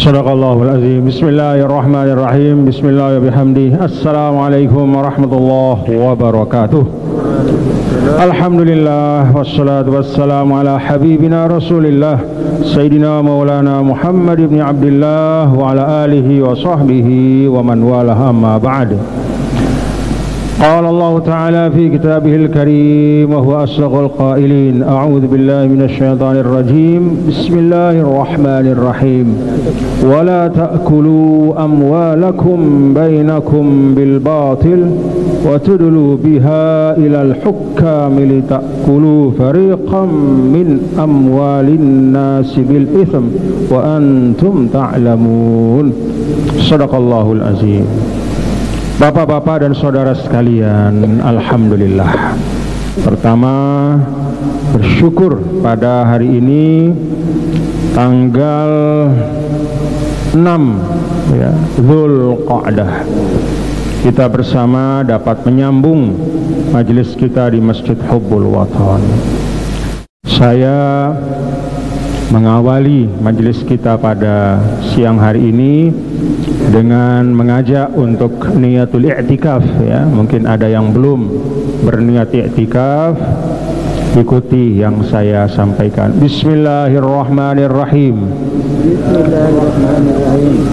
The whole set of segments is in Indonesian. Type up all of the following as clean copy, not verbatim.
Sadaqallahul azim. Bismillahirrahmanirrahim. Bismillah bihamdi. Assalamualaikum warahmatullahi wabarakatuh. Alhamdulillah wassalatu wassalamu ala habibina Rasulillah Sayyidina Maulana Muhammad ibn Abdullah wa ala alihi wa sahbihi wa man walah, amma ba'd. قال الله تعالى في كتابه الكريم وهو أصدق القائلين: أعوذ بالله من الشيطان الرجيم بسم الله الرحمن الرحيم ولا تأكلوا أموالكم بينكم بالباطل وتدلوا بها إلى الحكام لتأكلوا فريقا من أموال الناس بالإثم وأنتم تعلمون. صدق الله العظيم. Bapak-bapak dan saudara sekalian, alhamdulillah. Pertama, bersyukur pada hari ini tanggal 6 Dzulqa'dah. Kita bersama dapat menyambung majelis kita di Masjid Hubbul Watan. Saya mengawali majelis kita pada siang hari ini dengan mengajak untuk niatul i'tikaf, ya. Mungkin ada yang belum berniat i'tikaf, ikuti yang saya sampaikan. Bismillahirrahmanirrahim.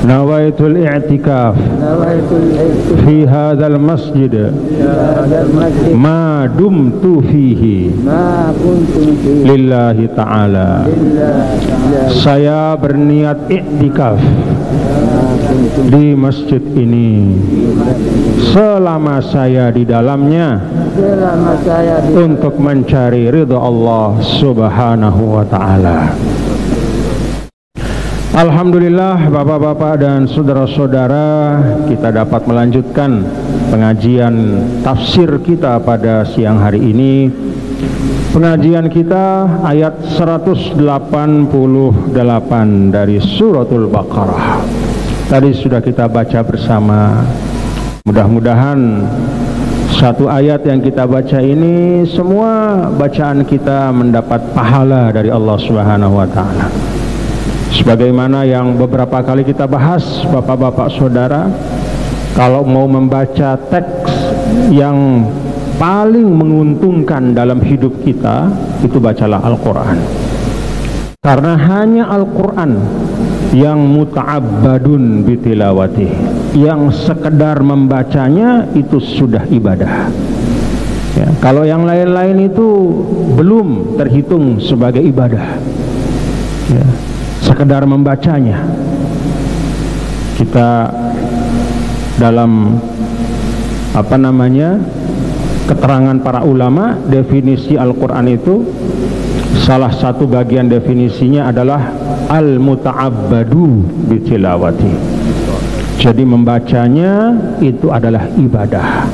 Nawaitul i'tikaf fi hadzal masjid ma dumtu fihi lillahi ta'ala. Saya berniat i'tikaf di masjid ini selama saya di dalamnya untuk mencari ridha Allah Subhanahu wa ta'ala. Alhamdulillah, bapak-bapak dan saudara-saudara, kita dapat melanjutkan pengajian tafsir kita pada siang hari ini. Pengajian kita ayat 188 dari suratul Baqarah. Tadi sudah kita baca bersama. Mudah-mudahan satu ayat yang kita baca ini, semua bacaan kita mendapat pahala dari Allah Subhanahu wa ta'ala. Sebagaimana yang beberapa kali kita bahas, bapak-bapak saudara, kalau mau membaca teks yang paling menguntungkan dalam hidup kita, itu bacalah Al-Quran. Karena hanya Al-Quran yang muta'abbadun bitilawati, yang sekedar membacanya itu sudah ibadah, ya. Kalau yang lain-lain itu belum terhitung sebagai ibadah, ya. Sekedar membacanya. Kita dalam keterangan para ulama, definisi Al-Quran itu salah satu bagian definisinya adalah al-muta'abbadu bitilawati. Jadi membacanya itu adalah ibadah.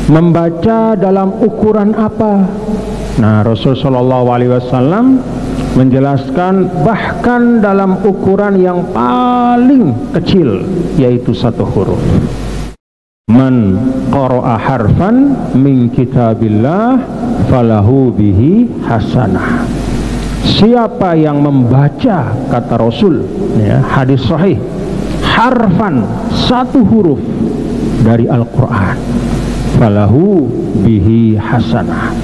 Membaca dalam ukuran apa? Nah, Rasulullah SAW menjelaskan bahkan dalam ukuran yang paling kecil, yaitu satu huruf. Man qara'a harfan min kitabillah falahu bihi hasanah. Siapa yang membaca, kata Rasul, ya, hadis sahih, harfan, satu huruf dari Al-Quran, falahu bihi hasanah,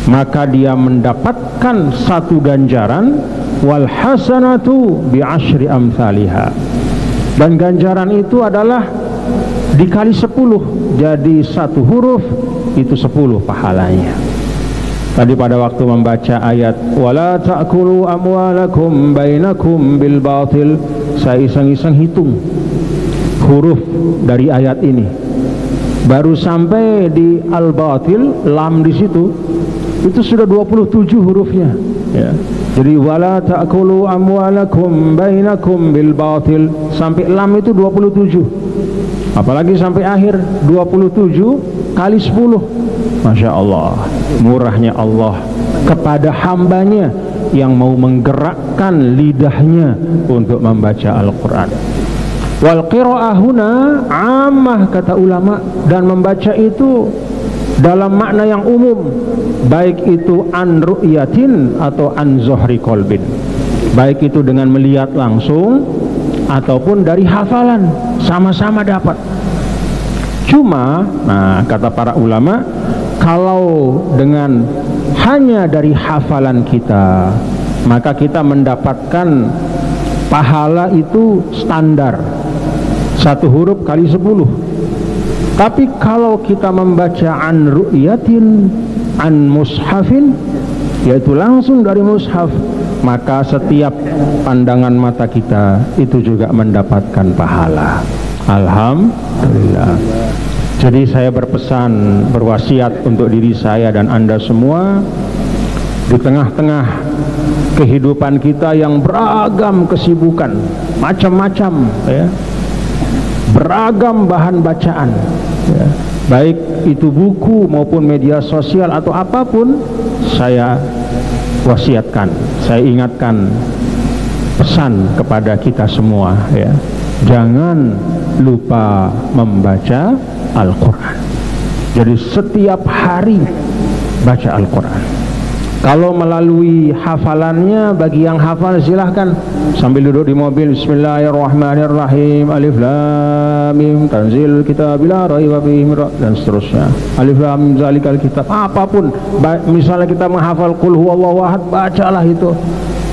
maka dia mendapatkan satu ganjaran, wal hasanatu bi asyri amsalihha, dan ganjaran itu adalah dikali 10, jadi satu huruf itu 10 pahalanya. Tadi pada waktu membaca ayat wala ta'kulu amwalakum bainakum bil batil, saya iseng-iseng hitung huruf dari ayat ini. Baru sampai di al-batil, lam di situ, itu sudah 27 hurufnya, ya. Jadi wala ta'kulu amwalakum bainakum bil batil, sampai lam itu 27. Apalagi sampai akhir 27 kali 10. Masya Allah, murahnya Allah kepada hambanya yang mau menggerakkan lidahnya untuk membaca Al-Quran. Wal qira'ah huna ammah, kata ulama, dan membaca itu dalam makna yang umum, baik itu an ru'yatin atau an zohri kolbin, baik itu dengan melihat langsung ataupun dari hafalan, sama-sama dapat. Cuma, nah kata para ulama, kalau dengan hanya dari hafalan kita, maka kita mendapatkan pahala itu standar, 1 huruf kali 10. Tapi kalau kita membaca an ru'yatin, an mushafin, yaitu langsung dari mushaf, maka setiap pandangan mata kita itu juga mendapatkan pahala. Alhamdulillah. Jadi saya berpesan, berwasiat untuk diri saya dan Anda semua, di tengah-tengah kehidupan kita yang beragam kesibukan, macam-macam ya, beragam bahan bacaan ya, baik itu buku maupun media sosial atau apapun, saya wasiatkan, saya ingatkan pesan kepada kita semua ya, jangan lupa membaca Al-Quran. Jadi setiap hari baca Al-Quran. Kalau melalui hafalannya, bagi yang hafal silahkan sambil duduk di mobil, Bismillahirrahmanirrahim, Alif Lam Mim, Tanzil Kitabil La Raiba Fihi, dan seterusnya. Alif Lam Mim Zalikal Kitab. Apapun, misalnya kita menghafal Qul Huwallahu Ahad, bacalah itu.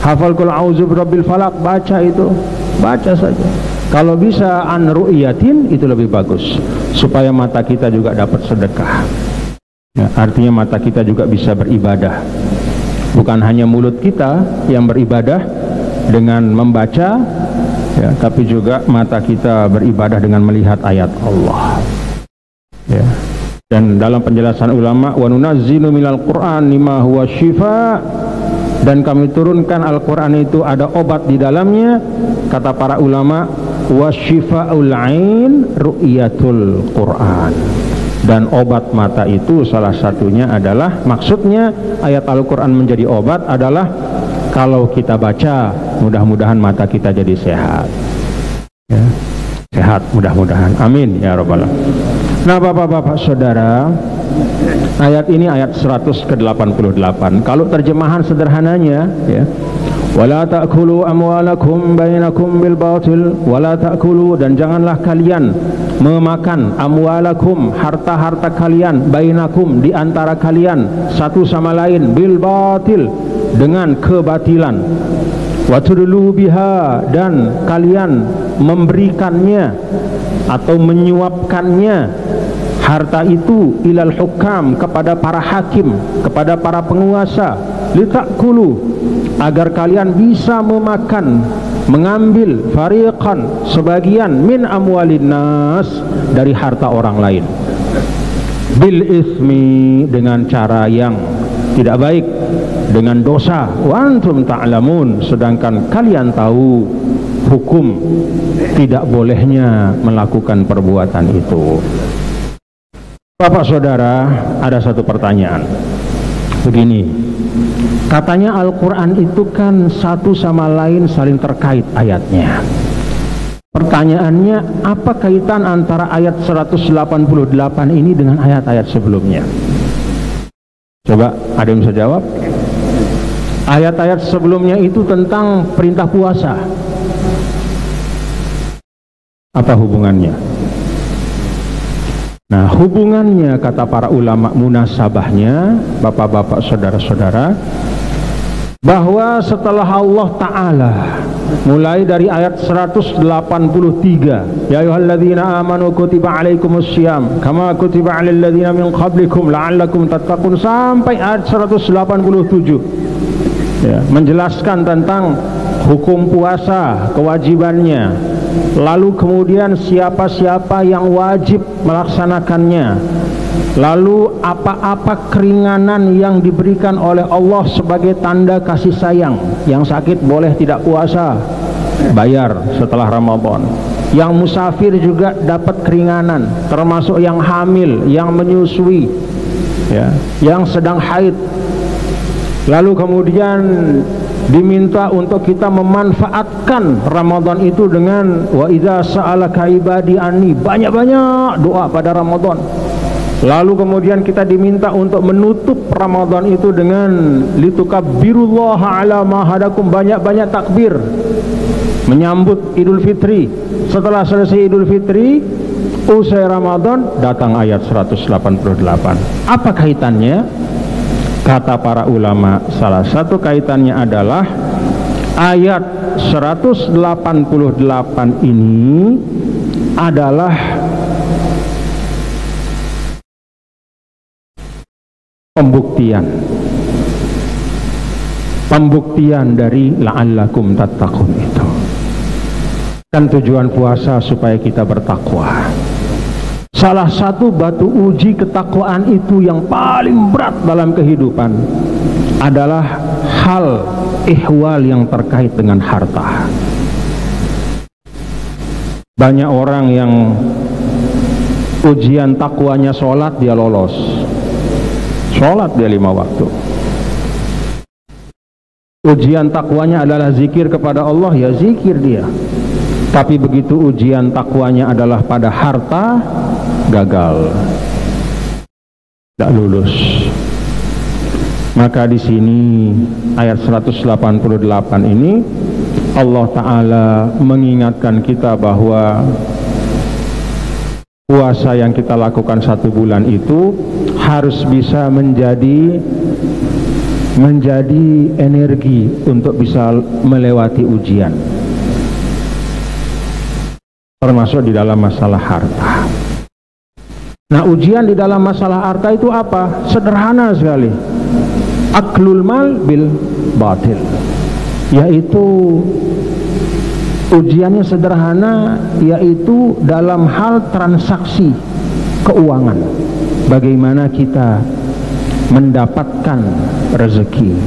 Hafal Qul A'udzu Birabbil Falaq, baca itu. Baca saja. Kalau bisa an ru'yatin, itu lebih bagus, supaya mata kita juga dapat sedekah ya, artinya mata kita juga bisa beribadah. Bukan hanya mulut kita yang beribadah dengan membaca ya, tapi juga mata kita beribadah dengan melihat ayat Allah ya. Dan dalam penjelasan ulama, wa nunazzilu minal Qur'an lima huwa syifa, dan kami turunkan Al-Quran itu ada obat di dalamnya. Kata para ulama, wasyifa'ul ain ru'yatul Quran, dan obat mata itu salah satunya adalah, maksudnya ayat Al-Quran menjadi obat adalah kalau kita baca, mudah-mudahan mata kita jadi sehat ya. Sehat mudah-mudahan, amin ya rabbal alamin. Nah bapak-bapak saudara, ayat ini ayat 100 ke-88. Kalau terjemahan sederhananya ya, wala ta'kulu amwalakum bainakum bil batil, wala ta'kulu, dan janganlah kalian memakan amwalakum, harta-harta kalian, bainakum, di antara kalian, satu sama lain, bil batil, dengan kebatilan, wa tudlu biha, dan kalian memberikannya atau menyuapkannya harta itu ilal hukam, kepada para hakim, kepada para penguasa, litakulu, agar kalian bisa memakan, mengambil, fariqan, sebagian, min amwalin nas, dari harta orang lain, bil ismi, dengan cara yang tidak baik, dengan dosa, wa antum ta'lamun, sedangkan kalian tahu hukum tidak bolehnya melakukan perbuatan itu. Bapak saudara, ada satu pertanyaan begini, katanya Al-Quran itu kan satu sama lain saling terkait ayatnya. Pertanyaannya, apa kaitan antara ayat 188 ini dengan ayat-ayat sebelumnya? Coba ada yang bisa jawab? Ayat-ayat sebelumnya itu tentang perintah puasa. Apa hubungannya? Nah, hubungannya kata para ulama, munasabahnya, bapak-bapak saudara-saudara, bahwa setelah Allah Ta'ala mulai dari ayat 183, ya ayyuhalladzina amanu kutiba alaikumussyiyam kama kutiba alal ladzina min qablikum la'allakum tattaqun, sampai ayat 187 ya, menjelaskan tentang hukum puasa, kewajibannya, lalu kemudian siapa-siapa yang wajib melaksanakannya, lalu apa-apa keringanan yang diberikan oleh Allah sebagai tanda kasih sayang. Yang sakit boleh tidak puasa, bayar setelah Ramadan. Yang musafir juga dapat keringanan, termasuk yang hamil, yang menyusui ya, yang sedang haid. Lalu kemudian diminta untuk kita memanfaatkan Ramadan itu dengan wa idza sa'alaka ibadi anni, banyak-banyak doa pada Ramadan. Lalu kemudian kita diminta untuk menutup Ramadan itu dengan litukabbirullaha ala ma hadakum, banyak-banyak takbir, menyambut Idul Fitri. Setelah selesai Idul Fitri, usai Ramadan, datang ayat 188. Apa kaitannya? Kata para ulama, salah satu kaitannya adalah ayat 188 ini adalah pembuktian dari la'allakum tattaqun itu. Kan tujuan puasa supaya kita bertakwa. Salah satu batu uji ketakwaan itu yang paling berat dalam kehidupan adalah hal ihwal yang terkait dengan harta. Banyak orang yang ujian takwanya sholat, dia lolos. Sholat dia 5 waktu. Ujian takwanya adalah zikir kepada Allah, ya zikir dia. Tapi begitu ujian takwanya adalah pada harta, gagal, tidak lulus. Maka di sini ayat 188 ini Allah Ta'ala mengingatkan kita bahwa puasa yang kita lakukan 1 bulan itu harus bisa menjadi energi untuk bisa melewati ujian, termasuk di dalam masalah harta. Nah, ujian di dalam masalah harta itu apa? Sederhana sekali. Aklul mal bil batil, yaitu ujiannya sederhana, yaitu dalam hal transaksi keuangan. Bagaimana kita mendapatkan rezeki,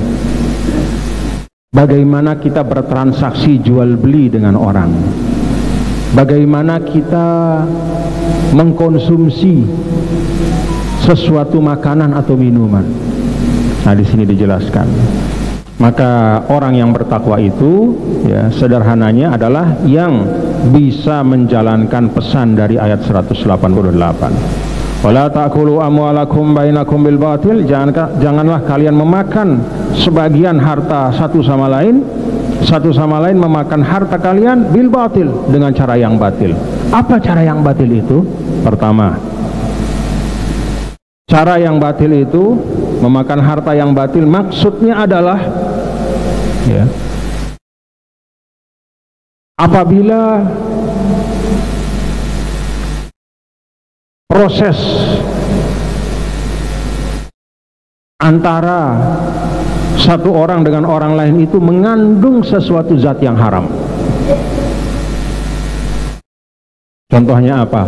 bagaimana kita bertransaksi jual beli dengan orang, bagaimana kita mengkonsumsi sesuatu makanan atau minuman. Nah, di sini dijelaskan. Maka orang yang bertakwa itu, ya, sederhananya adalah yang bisa menjalankan pesan dari ayat 188. Wala ta'kulu amwalakum bainakum bil batil, janganlah kalian memakan sebagian harta satu sama lain memakan harta kalian bil batil, dengan cara yang batil. Apa cara yang batil itu? Pertama, cara yang batil itu, memakan harta yang batil, maksudnya adalah, ya, apabila proses antara satu orang dengan orang lain itu mengandung sesuatu zat yang haram. Contohnya apa?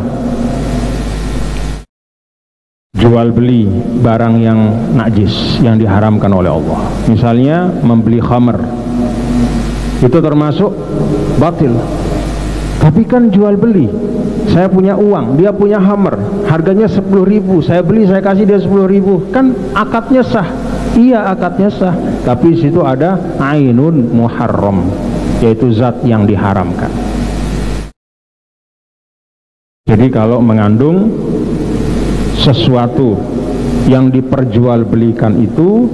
Jual beli barang yang najis, yang diharamkan oleh Allah. Misalnya membeli khamr, itu termasuk batil. Tapi kan jual beli, saya punya uang, dia punya khamr, harganya 10.000, saya beli, saya kasih dia 10.000, kan akadnya sah. Iya, akadnya sah, tapi di situ ada ainun muharram, yaitu zat yang diharamkan. Jadi kalau mengandung sesuatu yang diperjualbelikan itu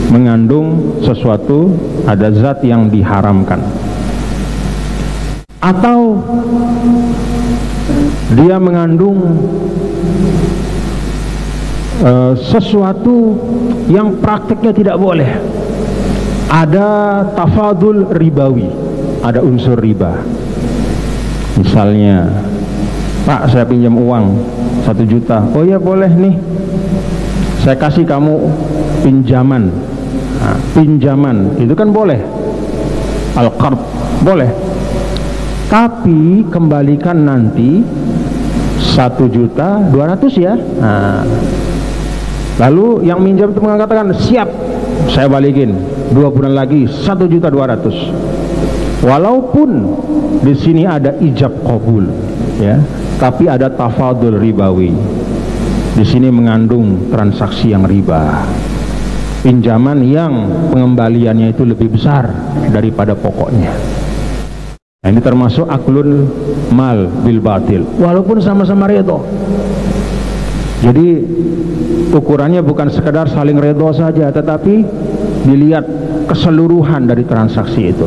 mengandung sesuatu, ada zat yang diharamkan, atau dia mengandung sesuatu yang prakteknya tidak boleh, ada tafadul ribawi, ada unsur riba. Misalnya, Pak, saya pinjam uang 1 juta. Oh ya, boleh nih, saya kasih kamu pinjaman. Nah, pinjaman itu kan boleh, al-qard boleh, tapi kembalikan nanti 1.200.000 ya. Nah, lalu yang minjam itu mengatakan, siap, saya balikin 2 bulan lagi 1.200.000. Walaupun di sini ada ijab qabul, ya, tapi ada tafadul ribawi. Di sini mengandung transaksi yang riba, pinjaman yang pengembaliannya itu lebih besar daripada pokoknya. Nah, ini termasuk aklun mal bil batil, walaupun sama-sama redo. Jadi ukurannya bukan sekedar saling redo saja, tetapi dilihat keseluruhan dari transaksi itu.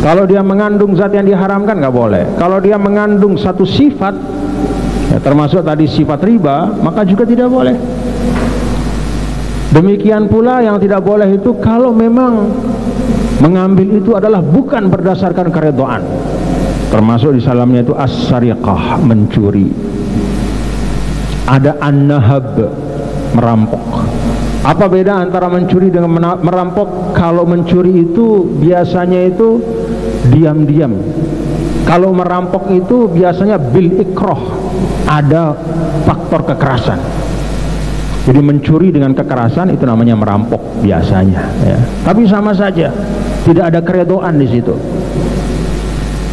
Kalau dia mengandung zat yang diharamkan nggak boleh. Kalau dia mengandung satu sifat, ya, termasuk tadi sifat riba, maka juga tidak boleh. Demikian pula yang tidak boleh itu kalau memang mengambil itu adalah bukan berdasarkan keredaan. Termasuk di dalamnya itu as-sariqah, mencuri. Ada an-nahab, merampok. Apa beda antara mencuri dengan merampok? Kalau mencuri itu biasanya itu diam-diam. Kalau merampok itu biasanya bil ikrah, ada faktor kekerasan. Jadi mencuri dengan kekerasan itu namanya merampok biasanya, ya. Tapi sama saja, tidak ada keredoan di situ.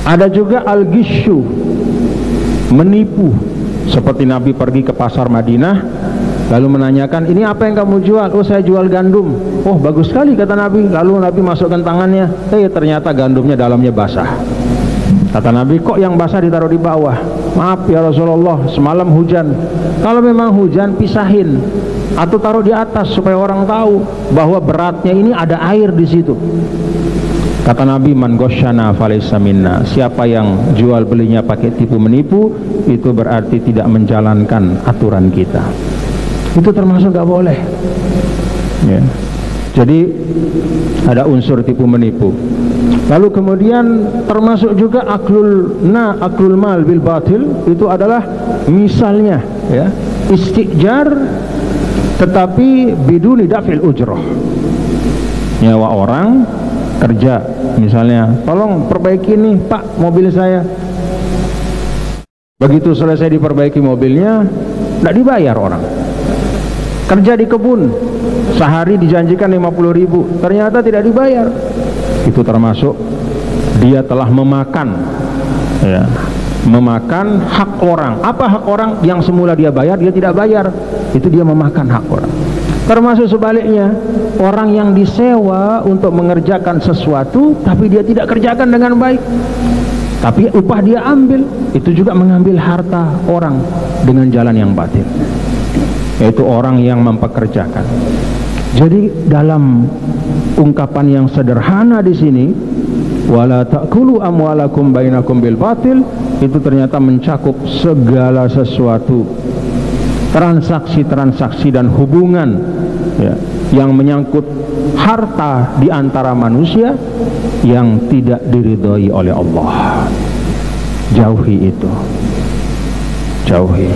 Ada juga al-gishu, menipu. Seperti Nabi pergi ke pasar Madinah, lalu menanyakan, ini apa yang kamu jual? Oh, saya jual gandum. Oh, bagus sekali, kata Nabi. Lalu Nabi masukkan tangannya, ternyata gandumnya dalamnya basah. Kata Nabi, kok yang basah ditaruh di bawah? Maaf ya Rasulullah, semalam hujan. Kalau memang hujan, pisahin atau taruh di atas supaya orang tahu bahwa beratnya ini ada air di situ. Kata Nabi, man ghasyana falaysa minna. Siapa yang jual belinya pakai tipu menipu, itu berarti tidak menjalankan aturan kita. Itu termasuk gak boleh, ya. Jadi ada unsur tipu menipu. Lalu kemudian termasuk juga aklul mal bil batil, itu adalah misalnya, ya, istijar tetapi biduni daf'il ujrah. Nyawa orang kerja, misalnya, tolong perbaiki nih Pak mobil saya. Begitu selesai diperbaiki mobilnya, tidak dibayar orang. Kerja di kebun, sehari dijanjikan 50.000, ternyata tidak dibayar. Itu termasuk dia telah memakan, ya, memakan hak orang. Apa hak orang? Yang semula dia bayar, dia tidak bayar. Itu dia memakan hak orang. Termasuk sebaliknya, orang yang disewa untuk mengerjakan sesuatu tapi dia tidak kerjakan dengan baik, tapi upah dia ambil, itu juga mengambil harta orang dengan jalan yang batil, yaitu orang yang mempekerjakan. Jadi dalam ungkapan yang sederhana di sini, wala ta'kulu amwalakum bainakum bil batil, itu ternyata mencakup segala sesuatu, transaksi-transaksi dan hubungan, ya, yang menyangkut harta di antara manusia yang tidak diridhoi oleh Allah. Jauhi itu, jauhi.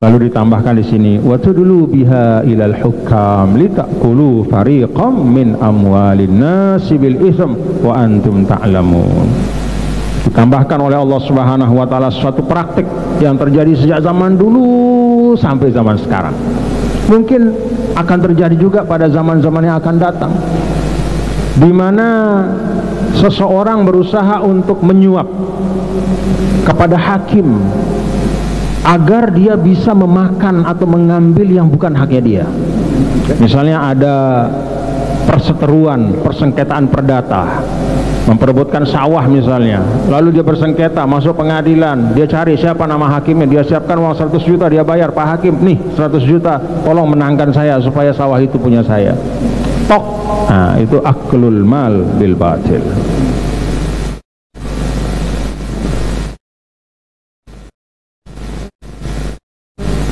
Lalu ditambahkan di sini, wa tudlu biha ilal hukam litakulu fariqam min amwalin nasi bil ism wa antum ta'lamun. Ditambahkan oleh Allah Subhanahu wa taala suatu praktik yang terjadi sejak zaman dulu sampai zaman sekarang. Mungkin akan terjadi juga pada zaman-zaman yang akan datang, di mana seseorang berusaha untuk menyuap kepada hakim agar dia bisa memakan atau mengambil yang bukan haknya dia. Misalnya ada perseteruan, persengketaan perdata, memperebutkan sawah misalnya, lalu dia bersengketa, masuk pengadilan, dia cari siapa nama hakimnya, dia siapkan uang 100 juta, dia bayar, Pak Hakim, nih 100 juta, tolong menangkan saya supaya sawah itu punya saya. Tok, nah itu aklul mal bil batil.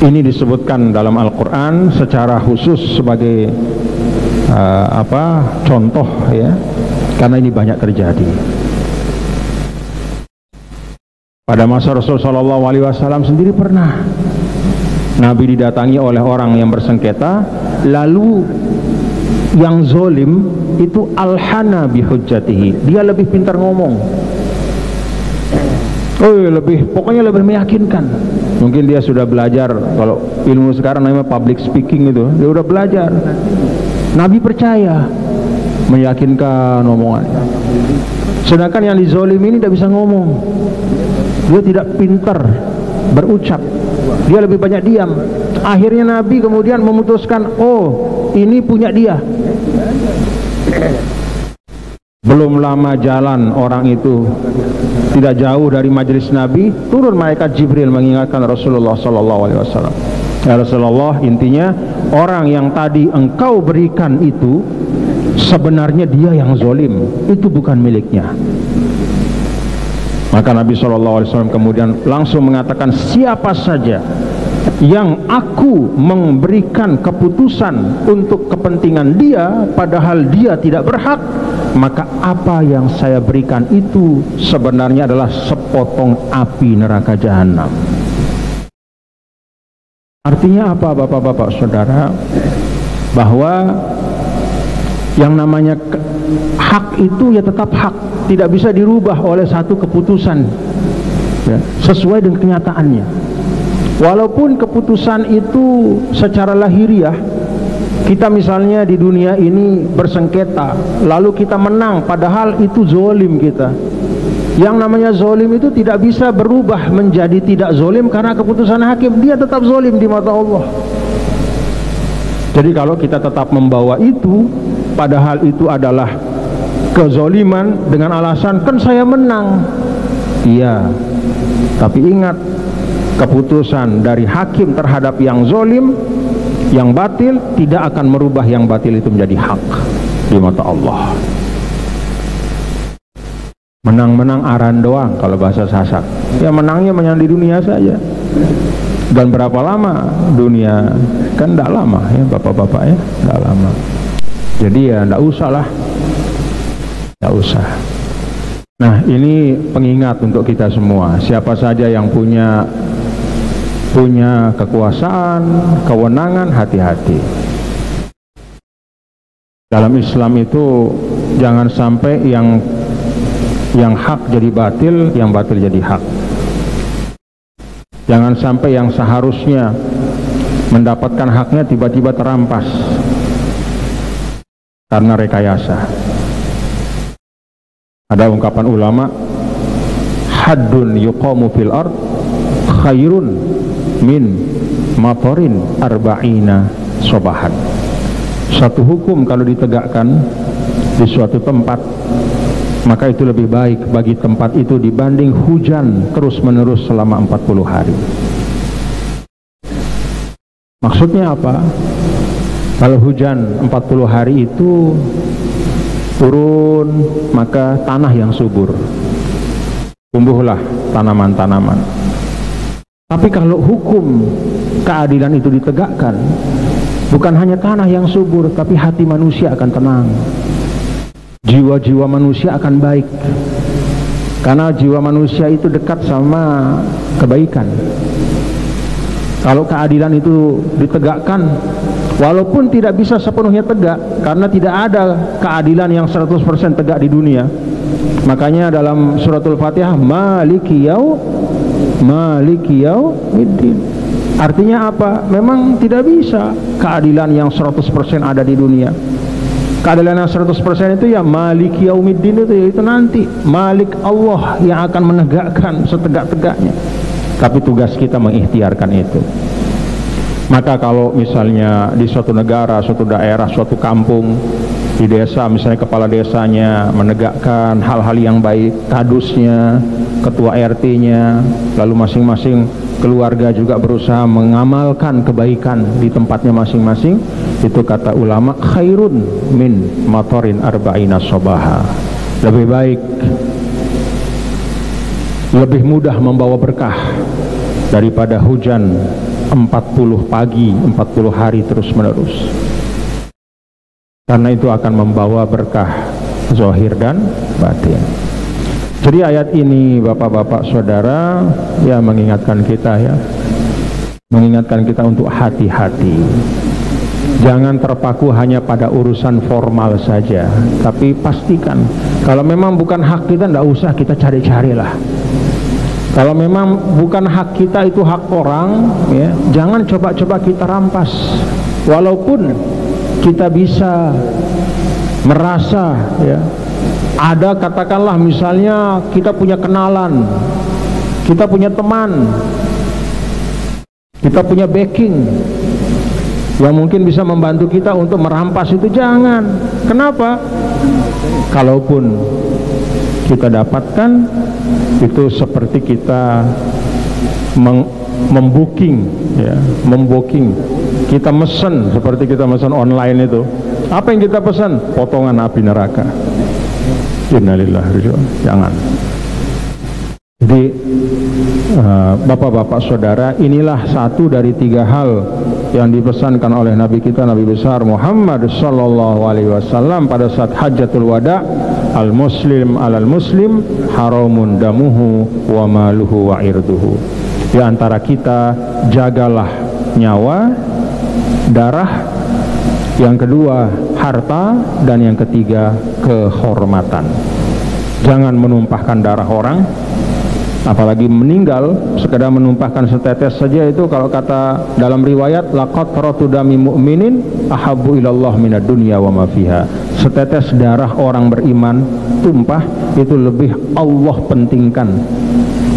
Ini disebutkan dalam Al-Quran secara khusus sebagai contoh, ya, karena ini banyak terjadi. Pada masa Rasulullah SAW sendiri pernah Nabi didatangi oleh orang yang bersengketa, lalu yang zolim itu alhana bihujjatihi, dia lebih pintar ngomong, pokoknya lebih meyakinkan. Mungkin dia sudah belajar, kalau ilmu sekarang namanya public speaking, itu dia udah belajar. Nabi percaya, meyakinkan omongannya. Sedangkan yang dizolim ini tidak bisa ngomong, dia tidak pintar berucap, dia lebih banyak diam. Akhirnya Nabi kemudian memutuskan, oh ini punya dia. Belum lama jalan orang itu, tidak jauh dari majelis Nabi, turun malaikat Jibril mengingatkan Rasulullah SAW. Ya Rasulullah, intinya orang yang tadi engkau berikan itu sebenarnya dia yang zolim, itu bukan miliknya. Maka Nabi SAW kemudian langsung mengatakan, siapa saja yang aku memberikan keputusan untuk kepentingan dia padahal dia tidak berhak, maka apa yang saya berikan itu sebenarnya adalah sepotong api neraka jahanam. Artinya apa bapak-bapak saudara? Bahwa yang namanya hak itu ya tetap hak, tidak bisa dirubah oleh satu keputusan ya, sesuai dengan kenyataannya. Walaupun keputusan itu secara lahiriah, kita misalnya di dunia ini bersengketa, lalu kita menang, padahal itu zolim kita. Yang namanya zolim itu tidak bisa berubah menjadi tidak zolim karena keputusan hakim, dia tetap zolim di mata Allah. Jadi kalau kita tetap membawa itu, padahal itu adalah kezoliman dengan alasan kan saya menang, iya, tapi ingat, keputusan dari hakim terhadap yang zolim, yang batil, tidak akan merubah yang batil itu menjadi hak di mata Allah. Menang-menang aran doang kalau bahasa Sasak. Ya menangnya menang di dunia saja. Dan berapa lama dunia? Kan tidak lama ya bapak-bapak ya, tidak lama. Jadi ya tidak usah lah, tidak usah. Nah ini pengingat untuk kita semua. Siapa saja yang punya kekuasaan, kewenangan, hati-hati. Dalam Islam itu jangan sampai yang hak jadi batil, yang batil jadi hak. Jangan sampai yang seharusnya mendapatkan haknya tiba-tiba terampas karena rekayasa. Ada ungkapan ulama, haddun yuqamu fil ard khairun min matorin arba'ina sobahan. Suatu hukum kalau ditegakkan di suatu tempat, maka itu lebih baik bagi tempat itu dibanding hujan terus-menerus selama 40 hari. Maksudnya apa? Kalau hujan 40 hari itu turun, maka tanah yang subur, tumbuhlah tanaman-tanaman. Tapi kalau hukum keadilan itu ditegakkan, bukan hanya tanah yang subur, tapi hati manusia akan tenang. Jiwa-jiwa manusia akan baik, karena jiwa manusia itu dekat sama kebaikan. Kalau keadilan itu ditegakkan, walaupun tidak bisa sepenuhnya tegak, karena tidak ada keadilan yang 100% tegak di dunia. Makanya dalam suratul Fatihah, Maliki yaumiddin. Artinya apa? Memang tidak bisa keadilan yang 100% ada di dunia. Keadilan yang 100% itu ya Maliki yaumiddin, itu nanti Malik Allah yang akan menegakkan setegak-tegaknya. Tapi tugas kita mengikhtiarkan itu. Maka kalau misalnya di suatu negara, suatu daerah, suatu kampung, di desa misalnya kepala desanya menegakkan hal-hal yang baik, kadusnya, ketua RT-nya, lalu masing-masing keluarga juga berusaha mengamalkan kebaikan di tempatnya masing-masing, itu kata ulama khairun min matorin arba'ina sobaha. Lebih baik, lebih mudah membawa berkah daripada hujan 40 pagi, 40 hari terus menerus. Karena itu akan membawa berkah zahir dan batin. Jadi ayat ini bapak-bapak saudara ya mengingatkan kita ya, mengingatkan kita untuk hati-hati. Jangan terpaku hanya pada urusan formal saja, tapi pastikan kalau memang bukan hak kita, tidak usah kita cari-carilah. Kalau memang bukan hak kita, itu hak orang ya, jangan coba-coba kita rampas. Walaupun kita bisa merasa ya, ada katakanlah misalnya kita punya kenalan, kita punya teman, kita punya backing yang mungkin bisa membantu kita untuk merampas itu, jangan. Kenapa? Kalaupun kita dapatkan, itu seperti kita membooking, ya, membooking. Kita mesen seperti kita mesen online itu. Apa yang kita pesan? Potongan api neraka. Innalillahi wa jangan. Jadi bapak-bapak saudara, inilah satu dari 3 hal yang dipesankan oleh Nabi kita, Nabi besar Muhammad sallallahu alaihi wasallam pada saat Hajjatul Wada. Al muslim alal muslim haramun damuhu wa maluhu wa irduhu. Di antara kita jagalah nyawa, darah, yang kedua harta, dan yang ketiga kehormatan. Jangan menumpahkan darah orang, apalagi meninggal sekedar menumpahkan setetes saja. Itu kalau kata dalam riwayat, laqatratu dami mu'minin ahabbu ilallah minad dunya wa ma fiha. Setetes darah orang beriman tumpah itu lebih Allah pentingkan.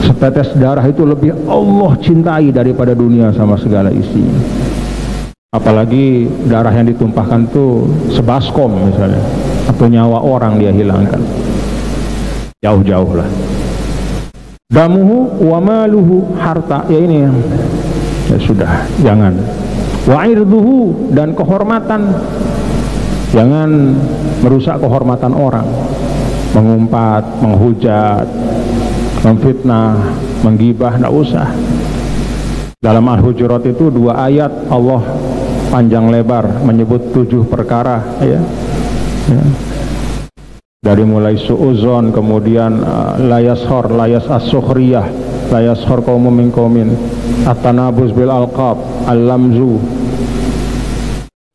Setetes darah itu lebih Allah cintai daripada dunia sama segala isinya. Apalagi darah yang ditumpahkan itu sebaskom misalnya, atau nyawa orang dia hilangkan. Jauh-jauh lah. Damuhu wa maluhu, harta, ya ini ya sudah, jangan. Wa irduhu, dan kehormatan, jangan merusak kehormatan orang, mengumpat, menghujat, memfitnah, menggibah, tidak usah. Dalam Al-Hujurat itu 2 ayat Allah panjang lebar menyebut 7 perkara, ya. Dari mulai su'uzon, kemudian layas as-sukhriyah, layas hor qaumun min qaumin, at-tanabuz bil alqab, al-lamzu,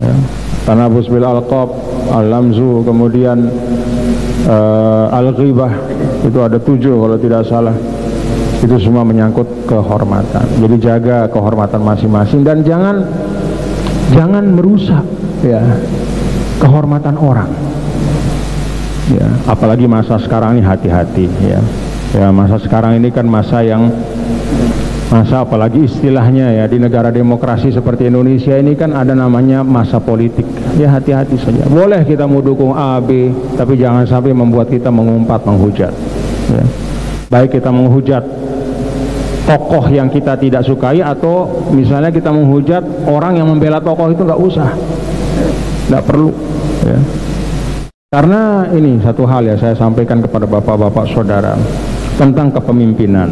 ya. Tanabuz bil alqab, al-lamzu, kemudian al-ghibah, itu ada 7 kalau tidak salah. Itu semua menyangkut kehormatan. Jadi jaga kehormatan masing-masing dan jangan merusak, ya, kehormatan orang. Ya, apalagi masa sekarang ini, hati-hati, ya. Ya, masa sekarang ini kan masa apalagi istilahnya, ya, di negara demokrasi seperti Indonesia ini kan ada namanya masa politik. Ya, hati-hati saja. Boleh kita mau dukung A, B, tapi jangan sampai membuat kita mengumpat, menghujat, ya. Baik kita menghujat tokoh yang kita tidak sukai, atau misalnya kita menghujat orang yang membela tokoh, itu nggak usah, nggak perlu, ya. Karena ini satu hal ya, saya sampaikan kepada bapak-bapak saudara tentang kepemimpinan.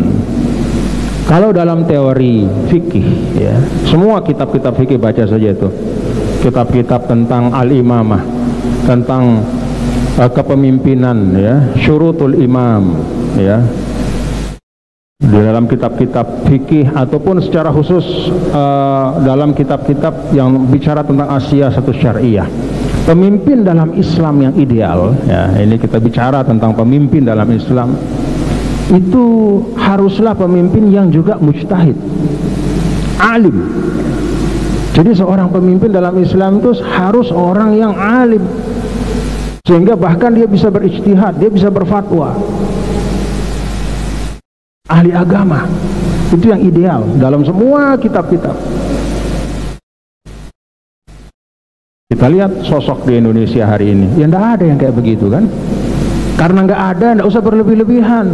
Kalau dalam teori fikih, ya, semua kitab-kitab fikih baca saja itu, kitab-kitab tentang al-imamah, tentang kepemimpinan, ya, syurutul imam, ya. Di dalam kitab-kitab fikih ataupun secara khusus dalam kitab-kitab yang bicara tentang satu syariah, pemimpin dalam Islam yang ideal, ya, ini kita bicara tentang pemimpin dalam Islam, itu haruslah pemimpin yang juga mujtahid, alim. Jadi seorang pemimpin dalam Islam itu harus orang yang alim, sehingga bahkan dia bisa berijtihad, dia bisa berfatwa, ahli agama. Itu yang ideal dalam semua kitab-kitab. Kita lihat sosok di Indonesia hari ini, ya tidak ada yang kayak begitu kan. Karena nggak ada, nggak usah berlebih-lebihan.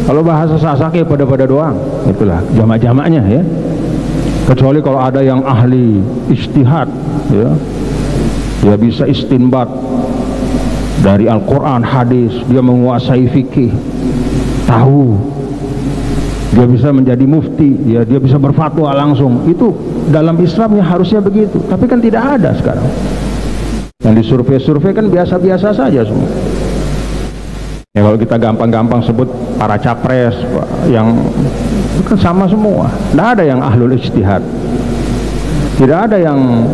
Kalau bahasa Sasaki pada doang, itulah jamak-jamaknya, ya. Kecuali kalau ada yang ahli ijtihad, ya, dia bisa istinbat dari Al-Quran, hadis, dia menguasai fikih, tahu, dia bisa menjadi mufti, ya, dia bisa berfatwa langsung. Itu dalam Islamnya harusnya begitu, tapi kan tidak ada sekarang. Yang disurvei-survei kan biasa-biasa saja semua. Ya, kalau kita gampang-gampang sebut para capres yang kan sama semua. Tidak ada yang ahlul ijtihad, tidak ada yang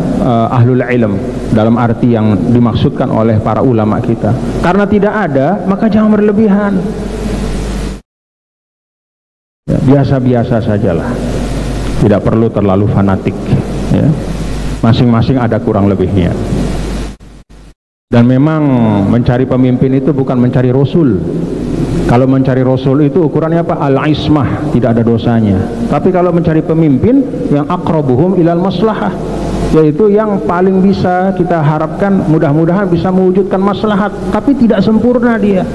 ahlul ilm dalam arti yang dimaksudkan oleh para ulama kita. Karena tidak ada, maka jangan berlebihan. Ya, biasa-biasa sajalah, tidak perlu terlalu fanatik, ya. Masing-masing ada kurang lebihnya. Dan memang mencari pemimpin itu bukan mencari rasul. Kalau mencari rasul itu ukurannya apa? Al-ismah, tidak ada dosanya. Tapi kalau mencari pemimpin yang aqrabuhum ilal maslahah, yaitu yang paling bisa kita harapkan, mudah-mudahan bisa mewujudkan maslahat, tapi tidak sempurna dia.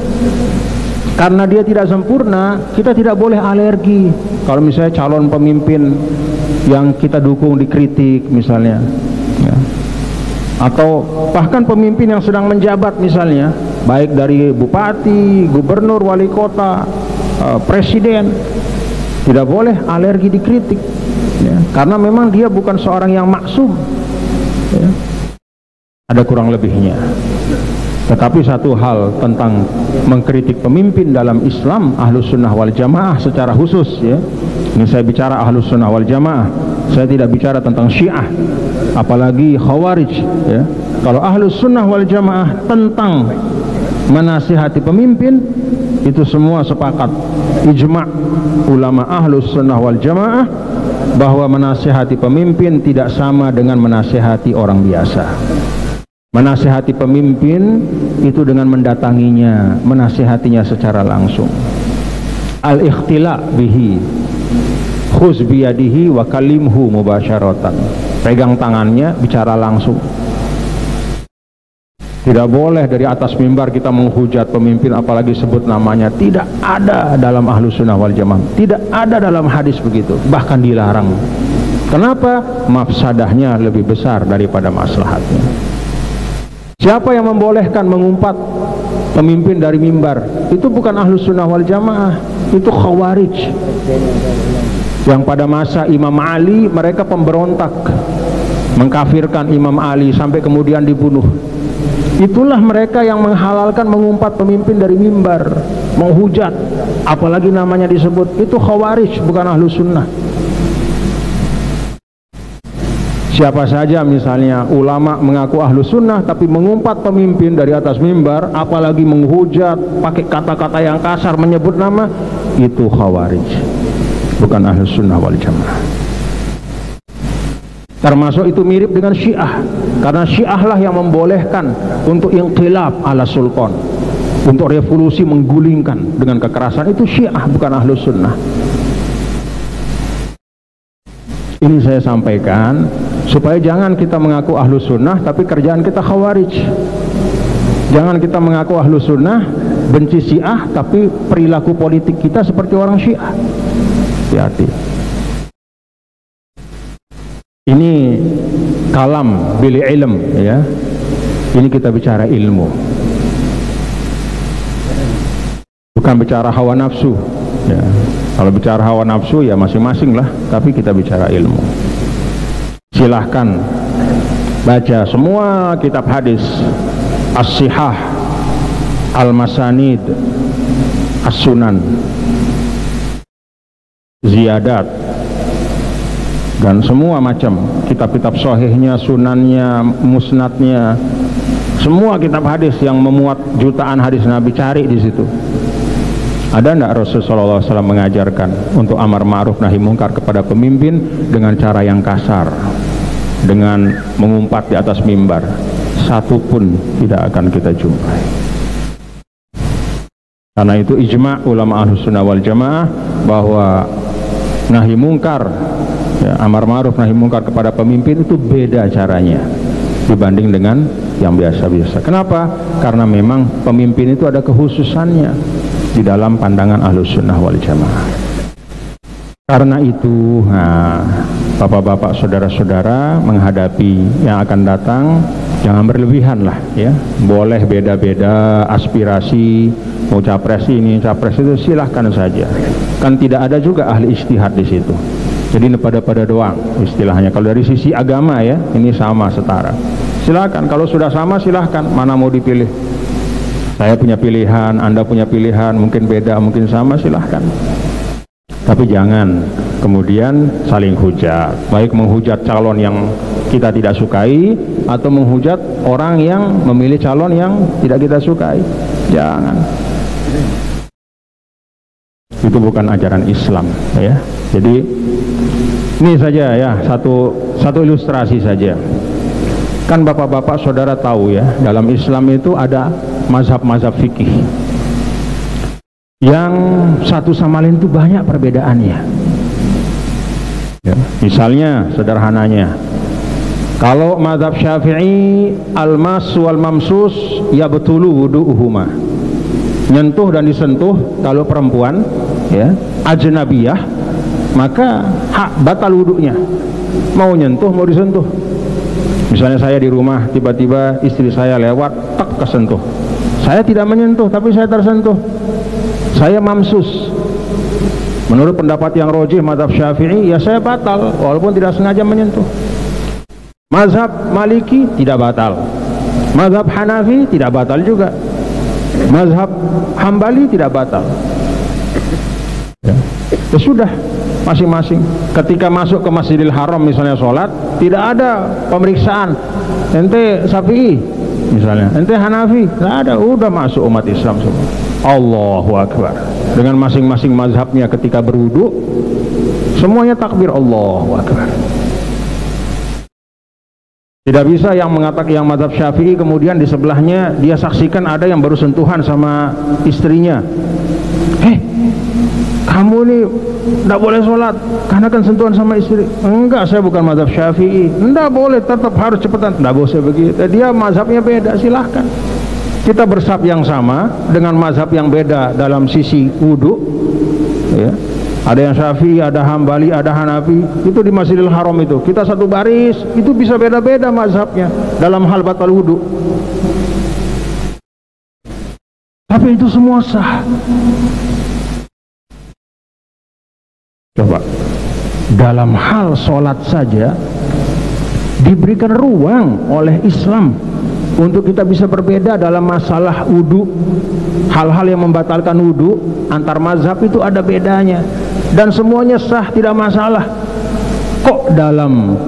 Karena dia tidak sempurna, kita tidak boleh alergi. Kalau misalnya calon pemimpin yang kita dukung dikritik misalnya, ya. Atau bahkan pemimpin yang sedang menjabat misalnya, baik dari bupati, gubernur, wali kota, presiden, tidak boleh alergi dikritik, ya. Karena memang dia bukan seorang yang maksum, ya. Ada kurang lebihnya. Tetapi satu hal tentang mengkritik pemimpin dalam Islam, Ahlus Sunnah wal Jamaah secara khusus, ya. Ini saya bicara Ahlus Sunnah wal Jamaah, saya tidak bicara tentang Syiah, apalagi Khawarij, ya. Kalau Ahlus Sunnah wal Jamaah tentang menasihati pemimpin, itu semua sepakat, ijma' ulama Ahlus Sunnah wal Jamaah bahwa menasihati pemimpin tidak sama dengan menasihati orang biasa. Menasihati pemimpin itu dengan mendatanginya, menasihatinya secara langsung. Al-ikhtila bihi, khuz biyadihi wa kalimhu mubasyaratan. Pegang tangannya, bicara langsung. Tidak boleh dari atas mimbar kita menghujat pemimpin apalagi sebut namanya. Tidak ada dalam Ahlus Sunnah wal Jamaah. Tidak ada dalam hadis begitu. Bahkan dilarang. Kenapa? Mafsadahnya lebih besar daripada maslahatnya. Siapa yang membolehkan mengumpat pemimpin dari mimbar? Itu bukan Ahlus Sunnah wal Jamaah, itu Khawarij. Yang pada masa Imam Ali mereka pemberontak, mengkafirkan Imam Ali sampai kemudian dibunuh. Itulah mereka yang menghalalkan mengumpat pemimpin dari mimbar, menghujat, apalagi namanya disebut. Itu Khawarij, bukan Ahlus Sunnah. Siapa saja misalnya ulama mengaku Ahlus Sunnah tapi mengumpat pemimpin dari atas mimbar, apalagi menghujat, pakai kata-kata yang kasar, menyebut nama, itu Khawarij, bukan Ahlus Sunnah wal Jamaah. Termasuk itu mirip dengan Syiah, karena Syiah lah yang membolehkan untuk inqilab ala sultan, untuk revolusi menggulingkan dengan kekerasan. Itu Syiah, bukan Ahlus Sunnah. Ini saya sampaikan supaya jangan kita mengaku Ahlus Sunnah tapi kerjaan kita Khawarij. Jangan kita mengaku Ahlus Sunnah, benci Syiah, tapi perilaku politik kita seperti orang Syiah. Hati-hati. Ini kalam bil ilm, ya. Ini kita bicara ilmu, bukan bicara hawa nafsu, ya. Kalau bicara hawa nafsu ya masing-masing lah, tapi kita bicara ilmu. Silahkan baca semua kitab hadis, as-sihah, al-masanid, as-sunan, ziyadat, dan semua macam kitab-kitab sahihnya, sunannya, musnadnya, semua kitab hadis yang memuat jutaan hadis Nabi, cari di situ. Ada tidak Rasulullah SAW mengajarkan untuk amar ma'ruf nahi mungkar kepada pemimpin dengan cara yang kasar, dengan mengumpat di atas mimbar? Satu pun tidak akan kita jumpai. Karena itu ijma' ulama Ahlus Sunnah wal Jamaah bahwa nahi mungkar, ya, amar ma'ruf nahi mungkar kepada pemimpin itu beda caranya dibanding dengan yang biasa-biasa. Kenapa? Karena memang pemimpin itu ada kekhususannya di dalam pandangan Ahlus Sunnah wal Jamaah. Karena itu, bapak-bapak, saudara-saudara, menghadapi yang akan datang, jangan berlebihan lah, ya. Boleh beda-beda aspirasi, mau capres ini, capres itu, silahkan saja. Kan tidak ada juga ahli ijtihad di situ. Jadi pada doang istilahnya. Kalau dari sisi agama, ya, ini sama, setara. Silahkan, kalau sudah sama silahkan, mana mau dipilih. Saya punya pilihan, Anda punya pilihan, mungkin beda, mungkin sama, silahkan. Tapi jangan kemudian saling hujat, baik menghujat calon yang kita tidak sukai atau menghujat orang yang memilih calon yang tidak kita sukai. Jangan. Itu bukan ajaran Islam, ya. Jadi ini saja, ya, satu ilustrasi saja. Kan bapak-bapak saudara tahu, ya, dalam Islam itu ada mazhab-mazhab fikih yang satu sama lain itu banyak perbedaannya, ya. Misalnya sederhananya, kalau mazhab Syafi'i al-mas wal mamsus yabtulu wudu'uhuma, nyentuh dan disentuh kalau perempuan ya ajnabiyah, maka batal wudunya. Mau nyentuh mau disentuh. Misalnya saya di rumah, tiba-tiba istri saya lewat, tak kesentuh. Saya tidak menyentuh, tapi saya tersentuh. Saya mamsus. Menurut pendapat yang rojih mazhab Syafi'i, ya saya batal walaupun tidak sengaja menyentuh. Mazhab Maliki tidak batal. Mazhab Hanafi tidak batal juga. Mazhab Hambali tidak batal. Ya sudah, masing-masing. Ketika masuk ke Masjidil Haram misalnya sholat, tidak ada pemeriksaan. Ente Syafi'i misalnya, ente Hanafi, tidak ada. Udah masuk umat Islam semua. Allahu Akbar. Dengan masing-masing mazhabnya ketika berwudu, semuanya takbir Allahu Akbar. Tidak bisa yang mengatakan yang mazhab Syafi'i kemudian di sebelahnya dia saksikan ada yang baru sentuhan sama istrinya. Kamu nih tidak boleh sholat karena kan sentuhan sama istri. Enggak, saya bukan mazhab Syafi'i. Tidak boleh, tetap harus cepetan. Tidak boleh begitu. Dia mazhabnya beda, silahkan. Kita bersab yang sama dengan mazhab yang beda dalam sisi wudu. Ya. Ada yang Syafi'i, ada Hambali, ada Hanafi. Itu di Masjidil Haram itu. Kita satu baris, itu bisa beda-beda mazhabnya dalam hal batal wudu. Tapi itu semua sah. Coba, dalam hal sholat saja diberikan ruang oleh Islam untuk kita bisa berbeda dalam masalah wudu. Hal-hal yang membatalkan wudu antar mazhab itu ada bedanya dan semuanya sah, tidak masalah. Kok dalam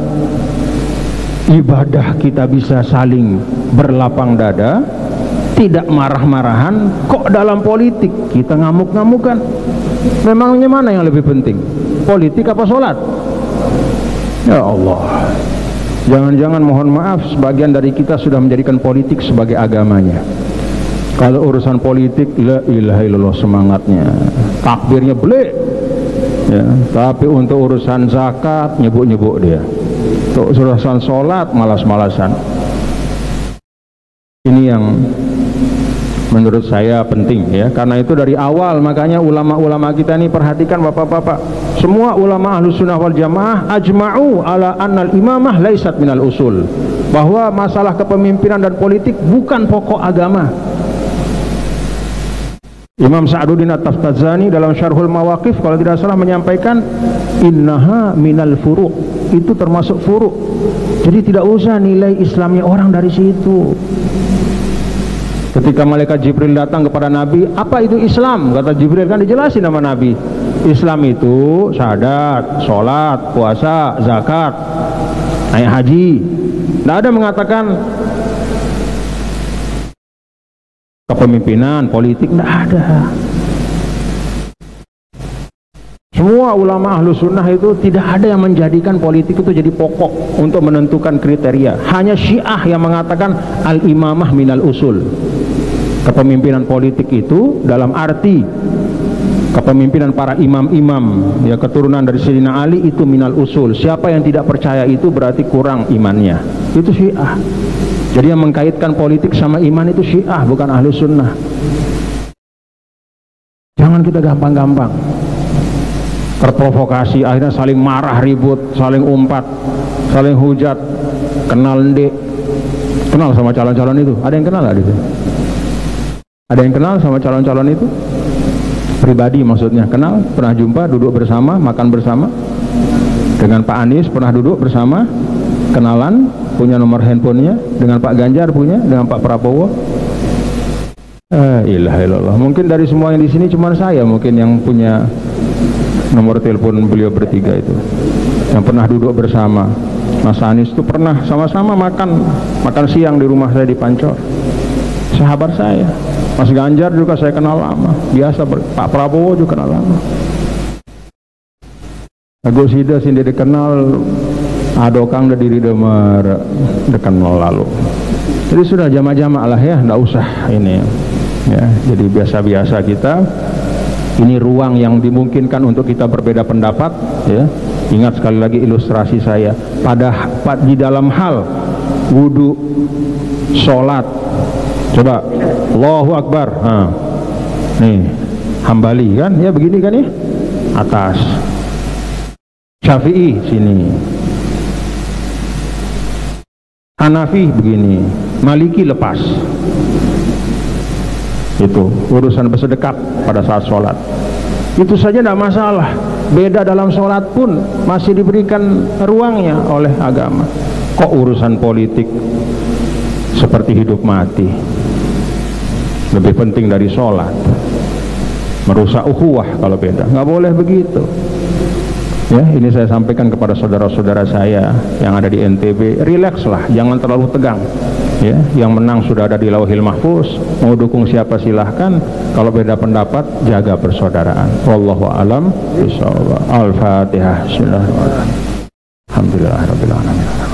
ibadah kita bisa saling berlapang dada, tidak marah-marahan? Kok dalam politik kita ngamuk-ngamukan? Memangnya mana yang lebih penting, politik apa sholat? Ya Allah, jangan-jangan mohon maaf sebagian dari kita sudah menjadikan politik sebagai agamanya. Kalau urusan politik, la ilaha illallah semangatnya, takbirnya belek ya. Tapi untuk urusan zakat nyebuk-nyebuk dia, untuk urusan sholat malas-malasan. Ini yang menurut saya penting ya. Karena itu dari awal makanya ulama-ulama kita ini, perhatikan bapak-bapak, semua ulama ahlus sunnah wal jamaah ajma'u ala annal imamah laisat minal usul, bahwa masalah kepemimpinan dan politik bukan pokok agama. Imam Sa'duddin At-Taftazani dalam Syarhul Mawaqif kalau tidak salah menyampaikan innaha minal furu', itu termasuk furu'. Jadi tidak usah nilai Islamnya orang dari situ. Ketika malaikat Jibril datang kepada Nabi, apa itu Islam? Kata Jibril, kan dijelasin nama Nabi. Islam itu syahadat, sholat, puasa, zakat, naik haji. Tidak ada mengatakan kepemimpinan, politik, tidak ada. Semua ulama ahlu sunnah itu tidak ada yang menjadikan politik itu jadi pokok untuk menentukan kriteria. Hanya Syiah yang mengatakan al-imamah minal usul. Kepemimpinan politik itu dalam arti kepemimpinan para imam-imam ya, keturunan dari Sayyidina Ali, itu minal usul. Siapa yang tidak percaya itu berarti kurang imannya. Itu Syiah. Jadi yang mengkaitkan politik sama iman itu Syiah, bukan ahlu sunnah. Jangan kita gampang-gampang terprovokasi, akhirnya saling marah, ribut, saling umpat, saling hujat. Kenal ndek, kenal sama calon-calon itu? Ada yang kenal nggak itu? Ada yang kenal sama calon-calon itu? Pribadi maksudnya, kenal, pernah jumpa, duduk bersama, makan bersama. Dengan Pak Anies pernah duduk bersama, kenalan, punya nomor handphonenya. Dengan Pak Ganjar punya, dengan Pak Prabowo. Ilaha illallah. Mungkin dari semua yang di sini cuma saya mungkin yang punya nomor telepon beliau bertiga itu, yang pernah duduk bersama. Mas Anies itu pernah sama-sama makan siang di rumah saya di Pancor, sahabat saya. Mas Ganjar juga saya kenal lama, biasa. Pak Prabowo juga kenal lama. Agus Hida sini dikenal, adokang da diri demer dikenal lalu. Jadi sudah jama-jama lah ya, nggak usah ini ya. Jadi biasa-biasa kita. Ini ruang yang dimungkinkan untuk kita berbeda pendapat ya. Ingat sekali lagi ilustrasi saya di dalam hal wudu, sholat. Coba Allahu Akbar, Nih, Hambali kan, ya begini kan ya, atas. Syafi'i sini. Hanafi begini, Maliki lepas. Itu urusan bersedekap pada saat sholat. Itu saja tidak masalah. Beda dalam sholat pun masih diberikan ruangnya oleh agama. Kok urusan politik seperti hidup mati lebih penting dari sholat, merusak ukhuwah kalau beda, nggak boleh begitu. Ya, ini saya sampaikan kepada saudara-saudara saya yang ada di NTB, rilekslah, jangan terlalu tegang. Ya, yang menang sudah ada di Lauhil Mahfuz, mau dukung siapa silahkan, kalau beda pendapat jaga persaudaraan. Wallahu a'lam bishawab. Al-Fatihah. Bismillahirrahmanirrahim. Alhamdulillahirabbil alamin.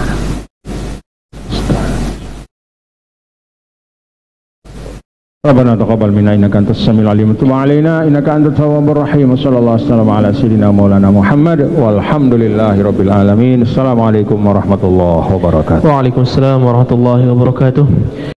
Rabbana taqabbal minna innaka antas samiul alim wa tub alaina innaka antat tawwabur rahim. Sallallahu alaihi wasallam ala sayyidina maulana Muhammad walhamdulillahirabbil alamin. Assalamualaikum warahmatullahi wabarakatuh. Waalaikumsalam warahmatullahi wabarakatuh.